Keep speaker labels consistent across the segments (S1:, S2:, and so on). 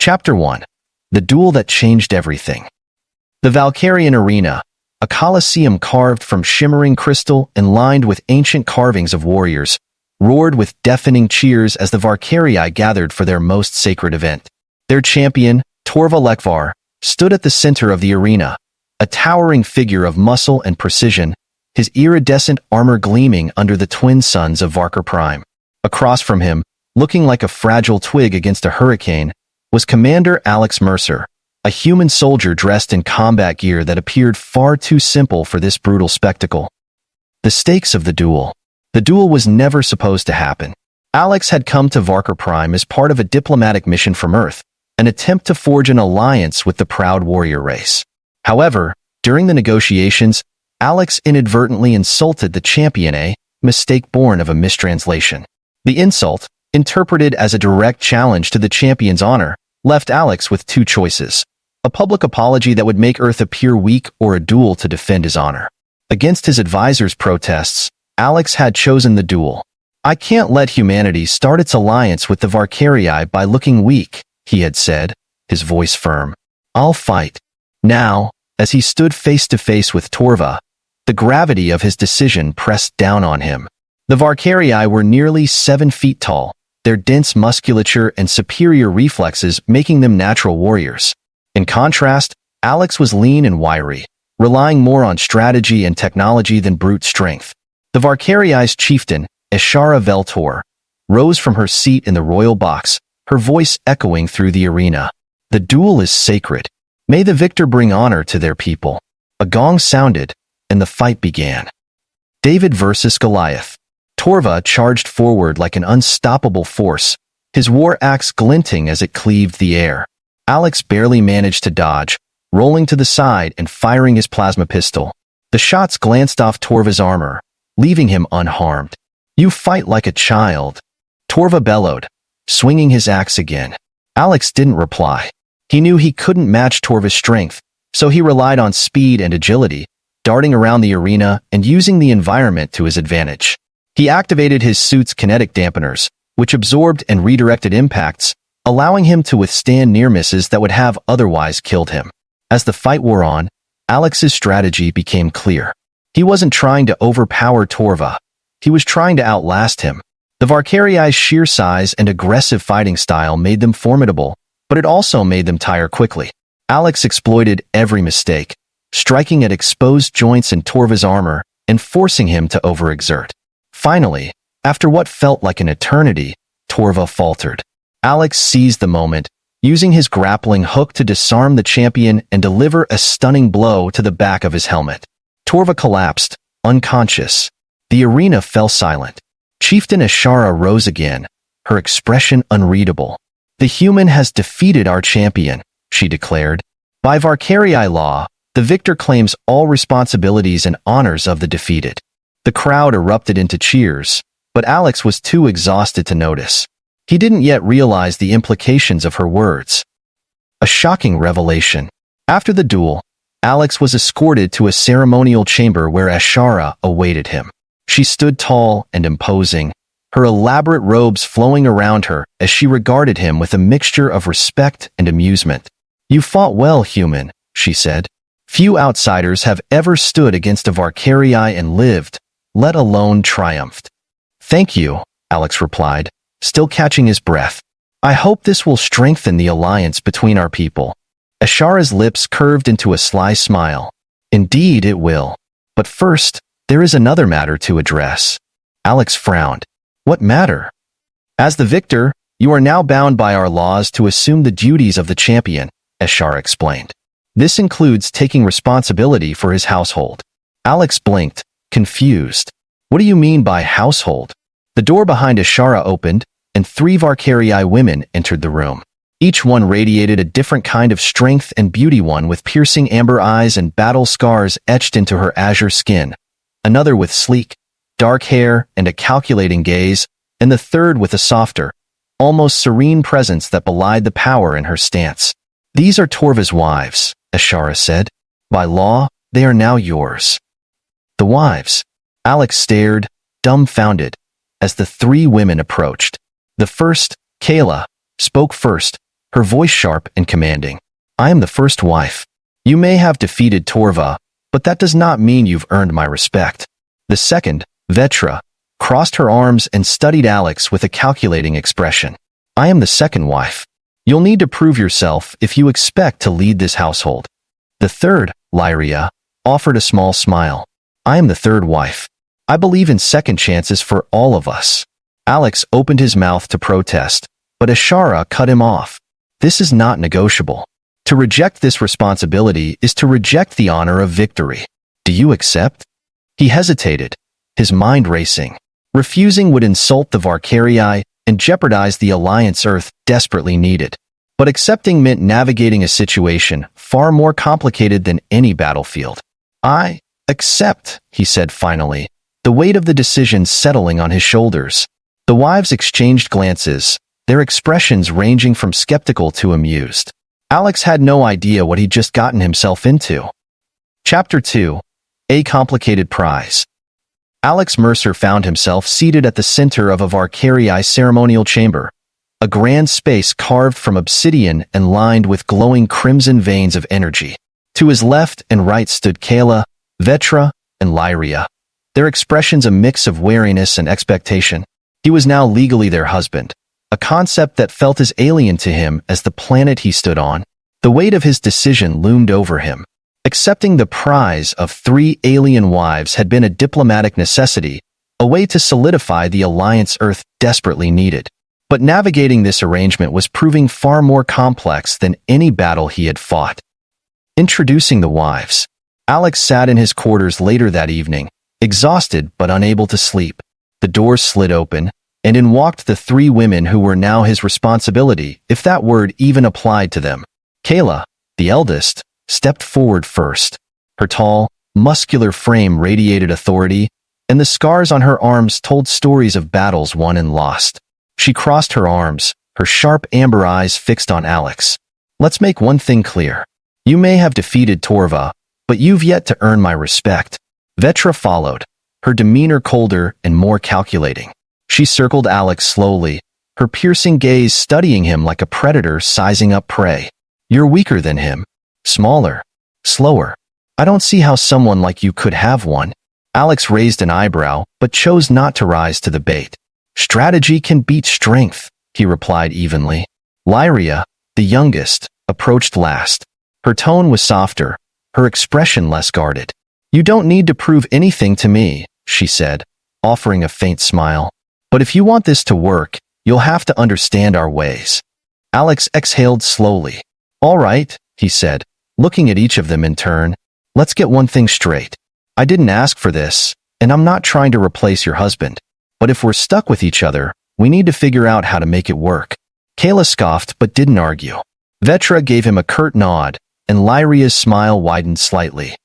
S1: Chapter 1. The Duel That Changed Everything. The Valkyrian Arena, a coliseum carved from shimmering crystal and lined with ancient carvings of warriors, roared with deafening cheers as the Valkyrii gathered for their most sacred event. Their champion, Torva Lekvar, stood at the center of the arena, a towering figure of muscle and precision, his iridescent armor gleaming under the twin suns of Varkar Prime. Across from him, looking like a fragile twig against a hurricane, was Commander Alex Mercer, a human soldier dressed in combat gear that appeared far too simple for this brutal spectacle. The stakes of the duel. The duel was never supposed to happen. Alex had come to Varkar Prime as part of a diplomatic mission from Earth, an attempt to forge an alliance with the proud warrior race. However, during the negotiations, Alex inadvertently insulted the champion, a mistake born of a mistranslation. The insult, interpreted as a direct challenge to the champion's honor, left Alex with two choices: a public apology that would make Earth appear weak or a duel to defend his honor. Against his advisor's protests, Alex had chosen the duel. "I can't let humanity start its alliance with the Valkyrii by looking weak," he had said, his voice firm. "I'll fight." Now, as he stood face to face with Torva, the gravity of his decision pressed down on him. The Valkyrii were nearly 7 feet tall, their dense musculature and superior reflexes making them natural warriors. In contrast, Alex was lean and wiry, relying more on strategy and technology than brute strength. The Valkyrii's chieftain, Ashara Veltor, rose from her seat in the royal box, her voice echoing through the arena. "The duel is sacred. May the victor bring honor to their people." A gong sounded, and the fight began. David versus Goliath. Torva charged forward like an unstoppable force, his war axe glinting as it cleaved the air. Alex barely managed to dodge, rolling to the side and firing his plasma pistol. The shots glanced off Torva's armor, leaving him unharmed. "You fight like a child," Torva bellowed, swinging his axe again. Alex didn't reply. He knew he couldn't match Torva's strength, so he relied on speed and agility, darting around the arena and using the environment to his advantage. He activated his suit's kinetic dampeners, which absorbed and redirected impacts, allowing him to withstand near misses that would have otherwise killed him. As the fight wore on, Alex's strategy became clear. He wasn't trying to overpower Torva. He was trying to outlast him. The Valkyrii's sheer size and aggressive fighting style made them formidable, but it also made them tire quickly. Alex exploited every mistake, striking at exposed joints in Torva's armor and forcing him to overexert. Finally, after what felt like an eternity, Torva faltered. Alex seized the moment, using his grappling hook to disarm the champion and deliver a stunning blow to the back of his helmet. Torva collapsed, unconscious. The arena fell silent. Chieftain Ashara rose again, her expression unreadable. "The human has defeated our champion," she declared. "By Valkyrii law, the victor claims all responsibilities and honors of the defeated." The crowd erupted into cheers, but Alex was too exhausted to notice. He didn't yet realize the implications of her words. A shocking revelation. After the duel, Alex was escorted to a ceremonial chamber where Ashara awaited him. She stood tall and imposing, her elaborate robes flowing around her as she regarded him with a mixture of respect and amusement. "You fought well, human," she said. "Few outsiders have ever stood against a Valkyrii and lived, let alone triumphed." "Thank you," Alex replied, still catching his breath. "I hope this will strengthen the alliance between our people." Ashara's lips curved into a sly smile. "Indeed it will. But first, there is another matter to address." Alex frowned. "What matter?" "As the victor, you are now bound by our laws to assume the duties of the champion," Ashara explained. "This includes taking responsibility for his household." Alex blinked, confused. "What do you mean by household?" The door behind Ashara opened, and 3 Valkyrii women entered the room. Each one radiated a different kind of strength and beauty, one with piercing amber eyes and battle scars etched into her azure skin, another with sleek, dark hair and a calculating gaze, and the third with a softer, almost serene presence that belied the power in her stance. "These are Torva's wives," Ashara said. "By law, they are now yours." The wives. Alex stared, dumbfounded, as the 3 women approached. The first, Kayla, spoke first, her voice sharp and commanding. I am the first wife. You may have defeated Torva, but that does not mean you've earned my respect. The second, Vetra, crossed her arms and studied Alex with a calculating expression. I am the second wife. You'll need to prove yourself if you expect to lead this household. The third, Lyria, offered a small smile. I am the third wife. I believe in second chances for all of us. Alex opened his mouth to protest, but Ashara cut him off. This is not negotiable. To reject this responsibility is to reject the honor of victory. Do you accept? He hesitated, his mind racing. Refusing would insult the Valkyrii and jeopardize the alliance Earth desperately needed. But accepting meant navigating a situation far more complicated than any battlefield. I accept, he said finally, the weight of the decision settling on his shoulders. The wives exchanged glances, their expressions ranging from skeptical to amused. Alex had no idea what he'd just gotten himself into. Chapter 2. A Complicated Prize. Alex Mercer found himself seated at the center of a Valkyrii ceremonial chamber, a grand space carved from obsidian and lined with glowing crimson veins of energy. To his left and right stood Kayla, Vetra, and Lyria, their expressions a mix of wariness and expectation. He was now legally their husband, a concept that felt as alien to him as the planet he stood on. The weight of his decision loomed over him. Accepting the prize of 3 alien wives had been a diplomatic necessity, a way to solidify the alliance Earth desperately needed. But navigating this arrangement was proving far more complex than any battle he had fought. Introducing the wives. Alex sat in his quarters later that evening, exhausted but unable to sleep. The doors slid open, and in walked the 3 women who were now his responsibility, if that word even applied to them. Kayla, the eldest, stepped forward first. Her tall, muscular frame radiated authority, and the scars on her arms told stories of battles won and lost. She crossed her arms, her sharp amber eyes fixed on Alex. Let's make one thing clear. You may have defeated Torva, but you've yet to earn my respect. Vetra followed, her demeanor colder and more calculating. She circled Alex slowly, her piercing gaze studying him like a predator sizing up prey. You're weaker than him. Smaller. Slower. I don't see how someone like you could have one. Alex raised an eyebrow, but chose not to rise to the bait. Strategy can beat strength, he replied evenly. Lyria, the youngest, approached last. Her tone was softer, her expression less guarded. You don't need to prove anything to me, she said, offering a faint smile. But if you want this to work, you'll have to understand our ways. Alex exhaled slowly. All right, he said, looking at each of them in turn. Let's get one thing straight. I didn't ask for this, and I'm not trying to replace your husband. But if we're stuck with each other, we need to figure out how to make it work. Kayla scoffed but didn't argue. Vetra gave him a curt nod, and Lyria's smile widened slightly.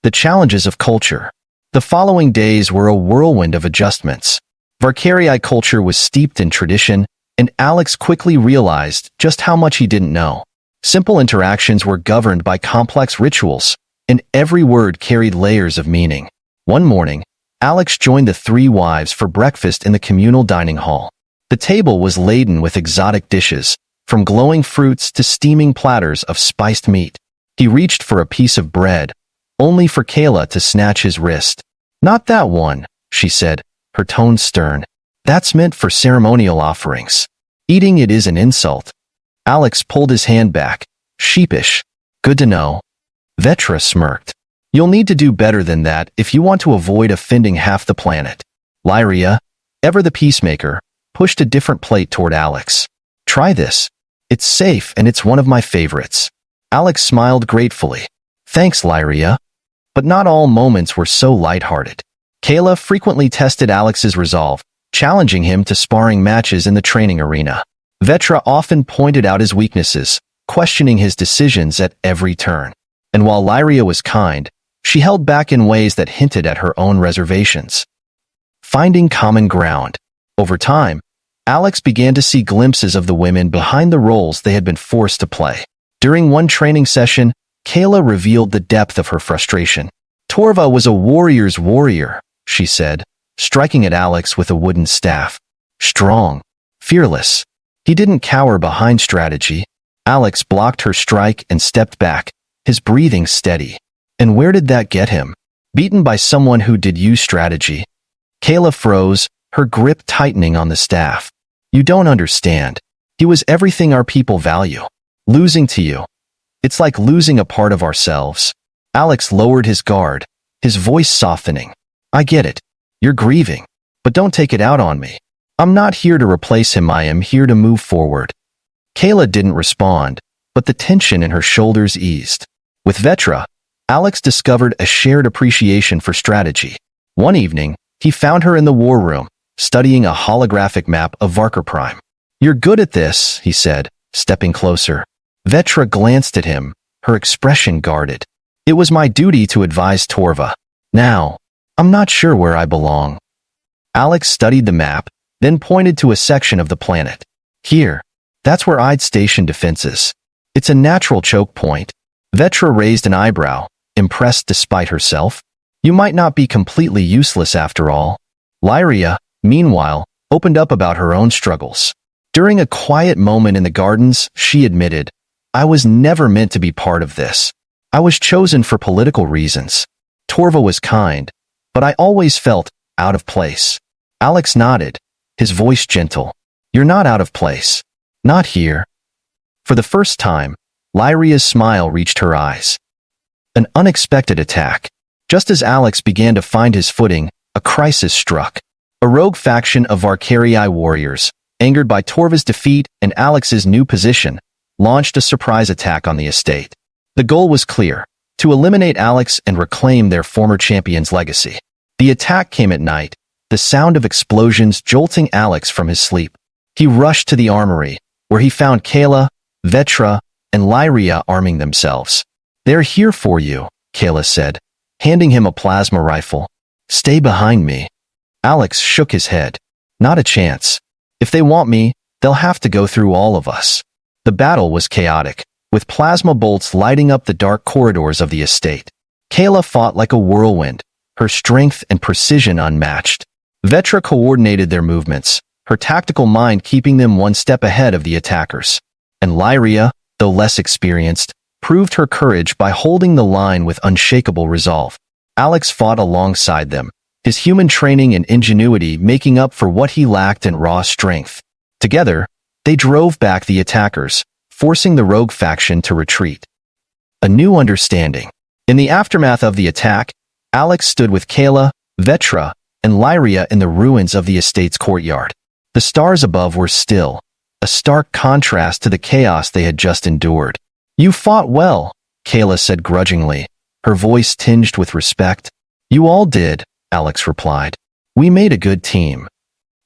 S1: The challenges of culture. The following days were a whirlwind of adjustments. Valkyrii culture was steeped in tradition, and Alex quickly realized just how much he didn't know. Simple interactions were governed by complex rituals, and every word carried layers of meaning. One morning, Alex joined the 3 wives for breakfast in the communal dining hall. The table was laden with exotic dishes, from glowing fruits to steaming platters of spiced meat. He reached for a piece of bread, only for Kayla to snatch his wrist. Not that one, she said, her tone stern. That's meant for ceremonial offerings. Eating it is an insult. Alex pulled his hand back, sheepish. Good to know. Vetra smirked. You'll need to do better than that if you want to avoid offending half the planet. Lyria, ever the peacemaker, pushed a different plate toward Alex. Try this. It's safe and it's one of my favorites. Alex smiled gratefully. Thanks, Lyria. But not all moments were so lighthearted. Kayla frequently tested Alex's resolve, challenging him to sparring matches in the training arena. Vetra often pointed out his weaknesses, questioning his decisions at every turn. And while Lyria was kind, she held back in ways that hinted at her own reservations. Finding common ground. Over time, Alex began to see glimpses of the women behind the roles they had been forced to play. During one training session, Kayla revealed the depth of her frustration. Torva was a warrior's warrior, she said, striking at Alex with a wooden staff. Strong. Fearless. He didn't cower behind strategy, Alex blocked her strike and stepped back, his breathing steady. And where did that get him? Beaten by someone who did use strategy. Kayla froze, her grip tightening on the staff. You don't understand. He was everything our people value. Losing to you. It's like losing a part of ourselves. Alex lowered his guard, his voice softening. I get it. You're grieving. But don't take it out on me. I'm not here to replace him, I am here to move forward. Kayla didn't respond, but the tension in her shoulders eased. With Vetra, Alex discovered a shared appreciation for strategy. One evening, he found her in the war room, studying a holographic map of Varker Prime. You're good at this, he said, stepping closer. Vetra glanced at him, her expression guarded. It was my duty to advise Torva. Now, I'm not sure where I belong. Alex studied the map, then pointed to a section of the planet. Here, that's where I'd station defenses. It's a natural choke point. Vetra raised an eyebrow, impressed despite herself. You might not be completely useless after all. Lyria, meanwhile, opened up about her own struggles. During a quiet moment in the gardens, she admitted, I was never meant to be part of this. I was chosen for political reasons. Torva was kind, but I always felt out of place. Alex nodded, his voice gentle. You're not out of place. Not here. For the first time, Lyria's smile reached her eyes. An unexpected attack. Just as Alex began to find his footing, a crisis struck. A rogue faction of Varkarii warriors, angered by Torva's defeat and Alex's new position, launched a surprise attack on the estate. The goal was clear, to eliminate Alex and reclaim their former champion's legacy. The attack came at night, the sound of explosions jolting Alex from his sleep. He rushed to the armory, where he found Kayla, Vetra, and Lyria arming themselves. They're here for you, Kayla said, handing him a plasma rifle. Stay behind me. Alex shook his head. Not a chance. If they want me, they'll have to go through all of us. The battle was chaotic, with plasma bolts lighting up the dark corridors of the estate. Kayla fought like a whirlwind, her strength and precision unmatched. Vetra coordinated their movements, her tactical mind keeping them one step ahead of the attackers. And Lyria, though less experienced, proved her courage by holding the line with unshakable resolve. Alex fought alongside them, his human training and ingenuity making up for what he lacked in raw strength. Together, they drove back the attackers, forcing the rogue faction to retreat. A new understanding. In the aftermath of the attack, Alex stood with Kayla, Vetra, and Lyria in the ruins of the estate's courtyard. The stars above were still, a stark contrast to the chaos they had just endured. You fought well, Kayla said grudgingly, her voice tinged with respect. You all did, Alex replied. We made a good team.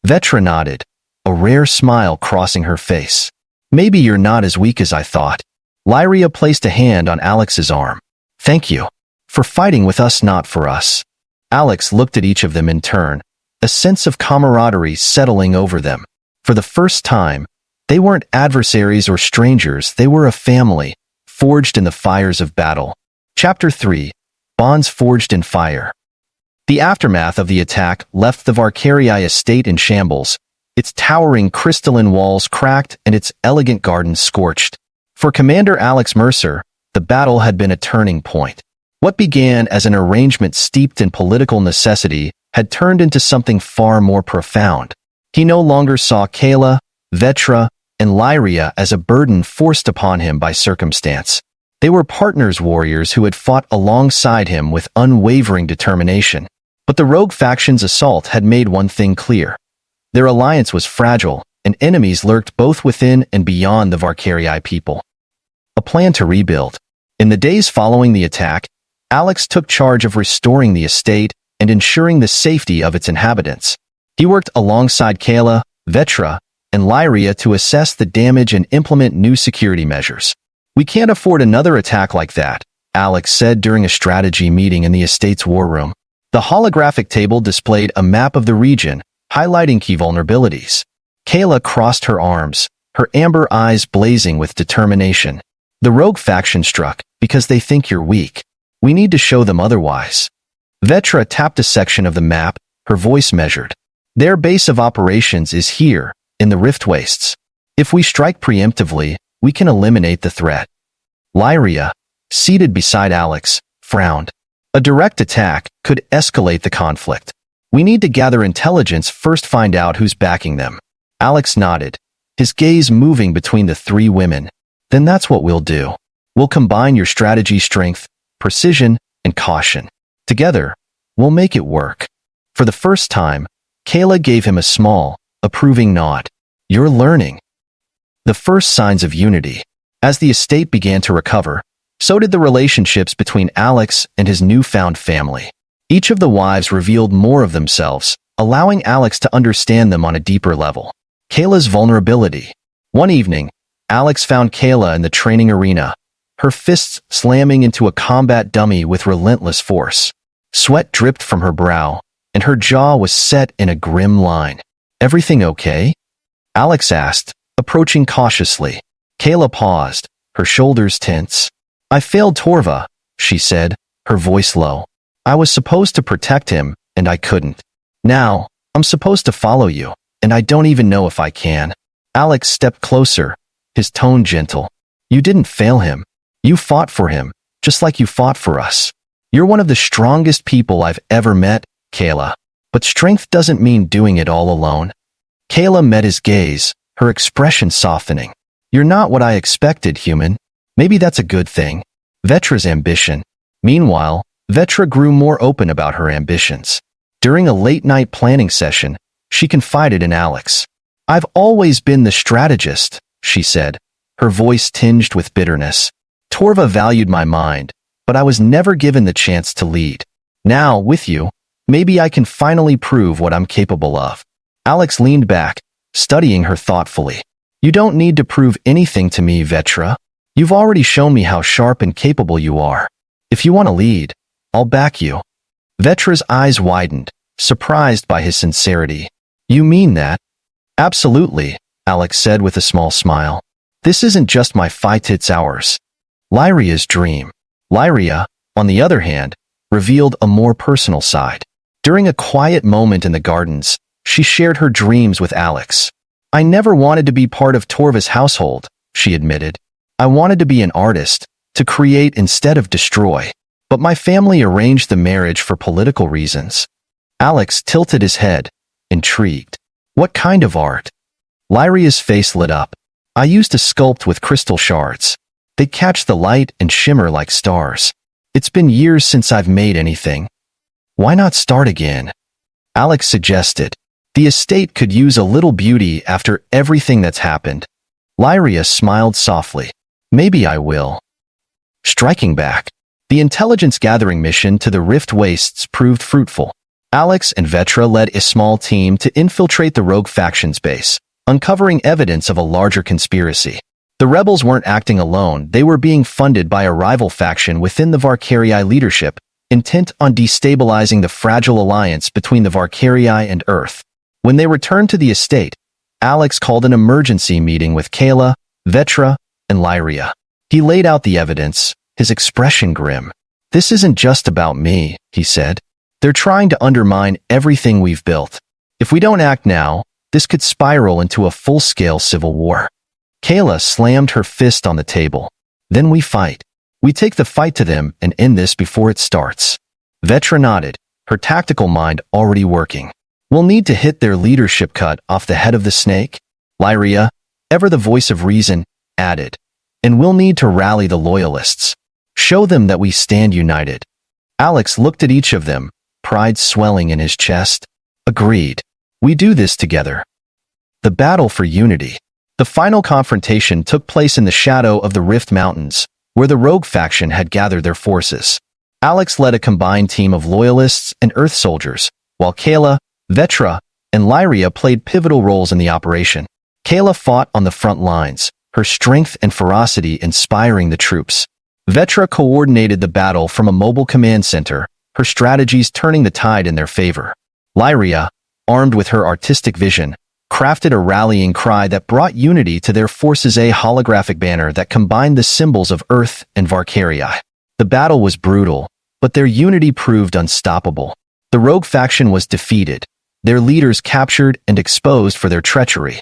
S1: Vetra nodded, a rare smile crossing her face. Maybe you're not as weak as I thought. Lyria placed a hand on Alex's arm. Thank you. For fighting with us, not for us. Alex looked at each of them in turn, a sense of camaraderie settling over them. For the first time, they weren't adversaries or strangers, they were a family, forged in the fires of battle. Chapter 3. Bonds Forged in Fire. The aftermath of the attack left the Varkarii estate in shambles, its towering crystalline walls cracked and its elegant gardens scorched. For Commander Alex Mercer, the battle had been a turning point. What began as an arrangement steeped in political necessity had turned into something far more profound. He no longer saw Kayla, Vetra, and Lyria as a burden forced upon him by circumstance. They were partners, warriors who had fought alongside him with unwavering determination. But the rogue faction's assault had made one thing clear. Their alliance was fragile, and enemies lurked both within and beyond the Varkarii people. A plan to rebuild. In the days following the attack, Alex took charge of restoring the estate and ensuring the safety of its inhabitants. He worked alongside Kayla, Vetra, and Lyria to assess the damage and implement new security measures. We can't afford another attack like that, Alex said during a strategy meeting in the estate's war room. The holographic table displayed a map of the region, highlighting key vulnerabilities. Kayla crossed her arms, her amber eyes blazing with determination. The rogue faction struck because they think you're weak. We need to show them otherwise. Vetra tapped a section of the map, her voice measured. Their base of operations is here, in the Rift Wastes. If we strike preemptively, we can eliminate the threat. Lyria, seated beside Alex, frowned. A direct attack could escalate the conflict. We need to gather intelligence first, find out who's backing them. Alex nodded, his gaze moving between the three women. Then that's what we'll do. We'll combine your strategy strength, precision, and caution. Together, we'll make it work. For the first time, Kayla gave him a small, approving nod. You're learning. The first signs of unity. As the estate began to recover, so did the relationships between Alex and his newfound family. Each of the wives revealed more of themselves, allowing Alex to understand them on a deeper level. Kayla's vulnerability. One evening, Alex found Kayla in the training arena, her fists slamming into a combat dummy with relentless force. Sweat dripped from her brow, and her jaw was set in a grim line. Everything okay? Alex asked, approaching cautiously. Kayla paused, her shoulders tense. I failed Torva, she said, her voice low. I was supposed to protect him, and I couldn't. Now, I'm supposed to follow you, and I don't even know if I can. Alex stepped closer, his tone gentle. You didn't fail him. You fought for him, just like you fought for us. You're one of the strongest people I've ever met, Kayla. But strength doesn't mean doing it all alone. Kayla met his gaze, her expression softening. You're not what I expected, human. Maybe that's a good thing. Vetra's ambition. Meanwhile, Vetra grew more open about her ambitions. During a late-night planning session, she confided in Alex. I've always been the strategist, she said, her voice tinged with bitterness. Torva valued my mind, but I was never given the chance to lead. Now, with you, maybe I can finally prove what I'm capable of. Alex leaned back, studying her thoughtfully. You don't need to prove anything to me, Vetra. You've already shown me how sharp and capable you are. If you want to lead, I'll back you. Vetra's eyes widened, surprised by his sincerity. You mean that? Absolutely, Alex said with a small smile. This isn't just my fight, it's ours. Lyria's dream. Lyria, on the other hand, revealed a more personal side. During a quiet moment in the gardens, she shared her dreams with Alex. I never wanted to be part of Torva's household, she admitted. I wanted to be an artist, to create instead of destroy. But my family arranged the marriage for political reasons. Alex tilted his head, intrigued. What kind of art? Lyria's face lit up. I used to sculpt with crystal shards. They catch the light and shimmer like stars. It's been years since I've made anything. Why not start again? Alex suggested. The estate could use a little beauty after everything that's happened. Lyria smiled softly. Maybe I will. Striking back. The intelligence-gathering mission to the Rift Wastes proved fruitful. Alex and Vetra led a small team to infiltrate the rogue faction's base, uncovering evidence of a larger conspiracy. The rebels weren't acting alone, they were being funded by a rival faction within the Varkarii leadership, intent on destabilizing the fragile alliance between the Varkarii and Earth. When they returned to the estate, Alex called an emergency meeting with Kayla, Vetra, and Lyria. He laid out the evidence, his expression grim. This isn't just about me, he said. They're trying to undermine everything we've built. If we don't act now, this could spiral into a full-scale civil war. Kayla slammed her fist on the table. Then we fight. We take the fight to them and end this before it starts. Vetra nodded, her tactical mind already working. We'll need to hit their leadership cut off the head of the snake. Lyria, ever the voice of reason, added. And we'll need to rally the loyalists. Show them that we stand united. Alex looked at each of them, pride swelling in his chest. Agreed. We do this together. The battle for unity. The final confrontation took place in the shadow of the Rift Mountains, where the rogue faction had gathered their forces. Alex led a combined team of loyalists and Earth soldiers, while Kayla, Vetra, and Lyria played pivotal roles in the operation. Kayla fought on the front lines, her strength and ferocity inspiring the troops. Vetra coordinated the battle from a mobile command center, her strategies turning the tide in their favor. Lyria, armed with her artistic vision, crafted a rallying cry that brought unity to their forces, a holographic banner that combined the symbols of Earth and Varkarii. The battle was brutal, but their unity proved unstoppable. The rogue faction was defeated, their leaders captured and exposed for their treachery.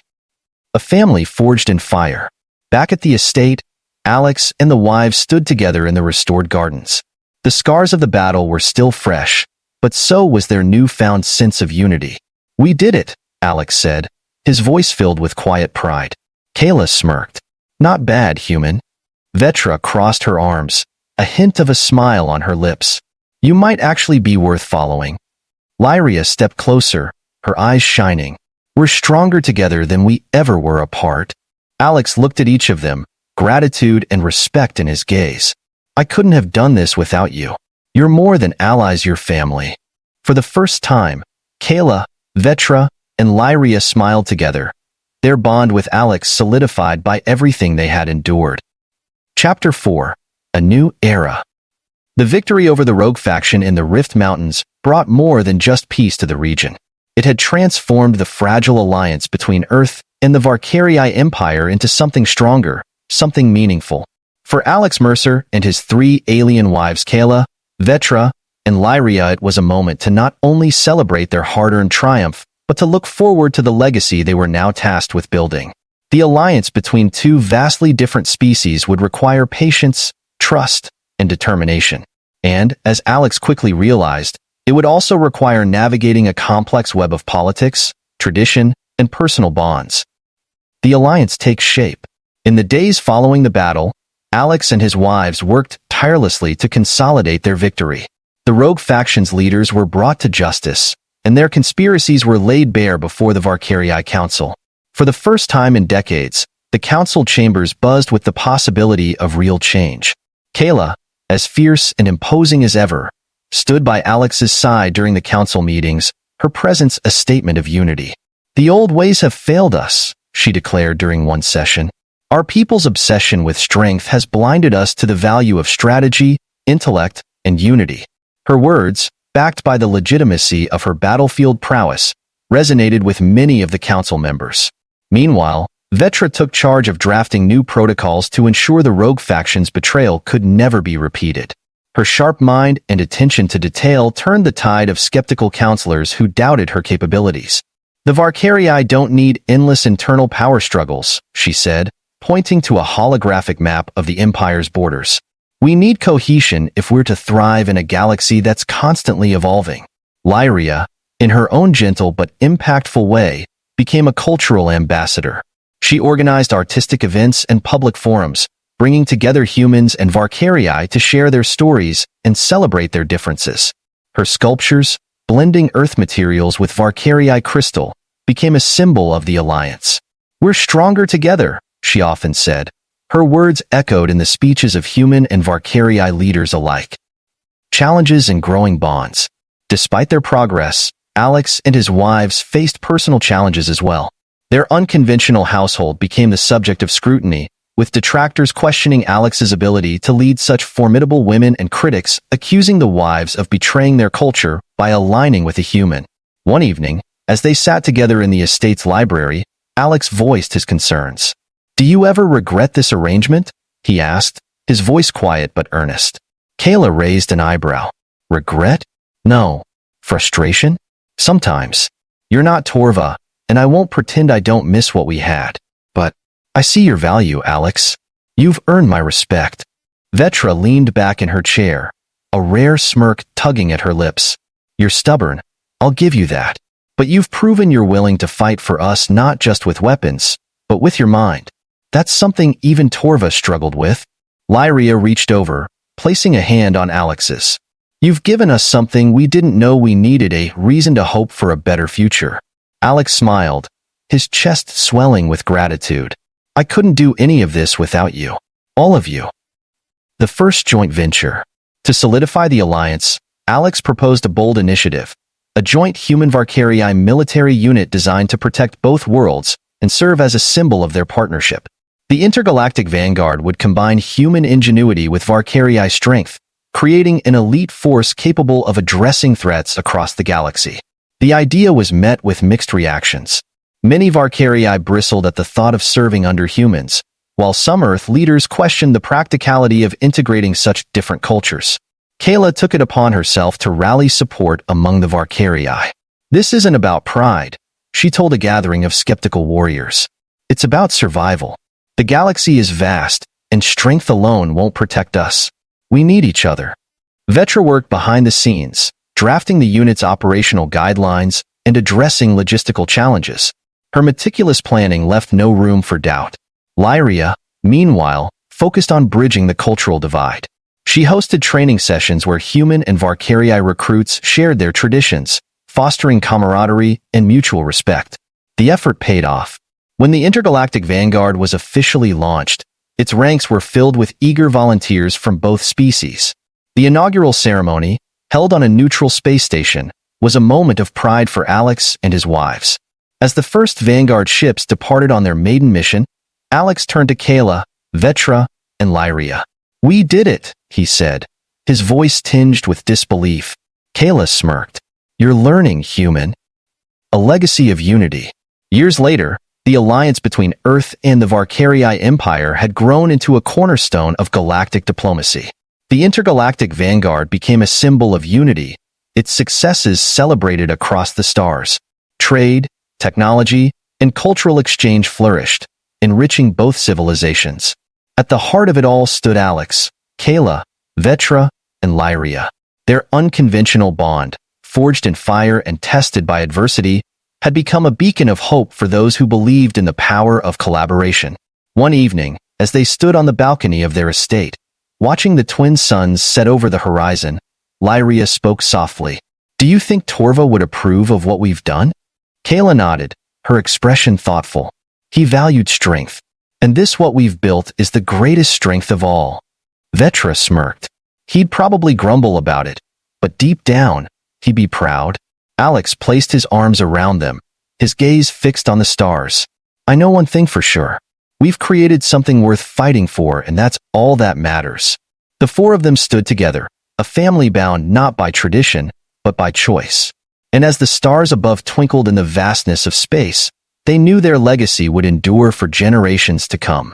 S1: A family forged in fire. Back at the estate, Alex and the wives stood together in the restored gardens. The scars of the battle were still fresh, but so was their newfound sense of unity. "We did it," Alex said, his voice filled with quiet pride. Kayla smirked. "Not bad, human." Vetra crossed her arms, a hint of a smile on her lips. "You might actually be worth following." Lyria stepped closer, her eyes shining. "We're stronger together than we ever were apart." Alex looked at each of them, gratitude and respect in his gaze. "I couldn't have done this without you. You're more than allies, you're family." For the first time, Kayla, Vetra, and Lyria smiled together, their bond with Alex solidified by everything they had endured. Chapter 4. A New Era. The victory over the rogue faction in the Rift Mountains brought more than just peace to the region. It had transformed the fragile alliance between Earth and the Varkarii Empire into something stronger, something meaningful. For Alex Mercer and his 3 alien wives Kayla, Vetra, and Lyria, it was a moment to not only celebrate their hard-earned triumph, but to look forward to the legacy they were now tasked with building. The alliance between 2 vastly different species would require patience, trust, and determination. And, as Alex quickly realized, it would also require navigating a complex web of politics, tradition, and personal bonds. The alliance takes shape. In the days following the battle, Alex and his wives worked tirelessly to consolidate their victory. The rogue faction's leaders were brought to justice, and their conspiracies were laid bare before the Varkarii Council. For the first time in decades, the council chambers buzzed with the possibility of real change. Kayla, as fierce and imposing as ever, stood by Alex's side during the council meetings, her presence a statement of unity. "The old ways have failed us," she declared during one session. "Our people's obsession with strength has blinded us to the value of strategy, intellect, and unity." Her words, backed by the legitimacy of her battlefield prowess, resonated with many of the council members. Meanwhile, Vetra took charge of drafting new protocols to ensure the rogue faction's betrayal could never be repeated. Her sharp mind and attention to detail turned the tide of skeptical counselors who doubted her capabilities. "The Varkarii don't need endless internal power struggles," she said, pointing to a holographic map of the Empire's borders. "We need cohesion if we're to thrive in a galaxy that's constantly evolving." Lyria, in her own gentle but impactful way, became a cultural ambassador. She organized artistic events and public forums, bringing together humans and Varkarii to share their stories and celebrate their differences. Her sculptures, blending Earth materials with Varkarii crystal, became a symbol of the alliance. "We're stronger together," she often said. Her words echoed in the speeches of human and Varkarii leaders alike. Challenges and growing bonds. Despite their progress, Alex and his wives faced personal challenges as well. Their unconventional household became the subject of scrutiny, with detractors questioning Alex's ability to lead such formidable women and critics accusing the wives of betraying their culture by aligning with a human. One evening, as they sat together in the estate's library, Alex voiced his concerns. "Do you ever regret this arrangement?" he asked, his voice quiet but earnest. Kayla raised an eyebrow. "Regret? No. Frustration? Sometimes. You're not Torva, and I won't pretend I don't miss what we had. But I see your value, Alex. You've earned my respect." Vetra leaned back in her chair, a rare smirk tugging at her lips. "You're stubborn, I'll give you that. But you've proven you're willing to fight for us not just with weapons, but with your mind. That's something even Torva struggled with." Lyria reached over, placing a hand on Alex's. "You've given us something we didn't know we needed, a reason to hope for a better future." Alex smiled, his chest swelling with gratitude. "I couldn't do any of this without you. All of you." The first joint venture. To solidify the alliance, Alex proposed a bold initiative, a joint human Varkarii military unit designed to protect both worlds and serve as a symbol of their partnership. The intergalactic vanguard would combine human ingenuity with Varkarii strength, creating an elite force capable of addressing threats across the galaxy. The idea was met with mixed reactions. Many Varkarii bristled at the thought of serving under humans, while some Earth leaders questioned the practicality of integrating such different cultures. Kayla took it upon herself to rally support among the Varkarii. "This isn't about pride," she told a gathering of skeptical warriors. "It's about survival." The galaxy is vast, and strength alone won't protect us. We need each other. Vetra worked behind the scenes, drafting the unit's operational guidelines and addressing logistical challenges. Her meticulous planning left no room for doubt. Lyria, meanwhile, focused on bridging the cultural divide. She hosted training sessions where human and Valkyrii recruits shared their traditions, fostering camaraderie and mutual respect. The effort paid off. When the Intergalactic Vanguard was officially launched, its ranks were filled with eager volunteers from both species. The inaugural ceremony, held on a neutral space station, was a moment of pride for Alex and his wives. As the first Vanguard ships departed on their maiden mission, Alex turned to Kayla, Vetra, and Lyria. "We did it," he said, his voice tinged with disbelief. Kayla smirked. "You're learning, human." A legacy of unity. Years later, the alliance between Earth and the Valkyrii Empire had grown into a cornerstone of galactic diplomacy. The Intergalactic Vanguard became a symbol of unity, its successes celebrated across the stars. Trade, technology, and cultural exchange flourished, enriching both civilizations. At the heart of it all stood Alex, Kayla, Vetra, and Lyria. Their unconventional bond, forged in fire and tested by adversity, had become a beacon of hope for those who believed in the power of collaboration. One evening, as they stood on the balcony of their estate, watching the twin suns set over the horizon, Lyria spoke softly. "Do you think Torva would approve of what we've done?" Kayla nodded, her expression thoughtful. "He valued strength. And this what we've built is the greatest strength of all." Vetra smirked. "He'd probably grumble about it, but deep down, he'd be proud." Alex placed his arms around them, his gaze fixed on the stars. "I know one thing for sure. We've created something worth fighting for, and that's all that matters." The four of them stood together, a family bound not by tradition, but by choice. And as the stars above twinkled in the vastness of space, they knew their legacy would endure for generations to come.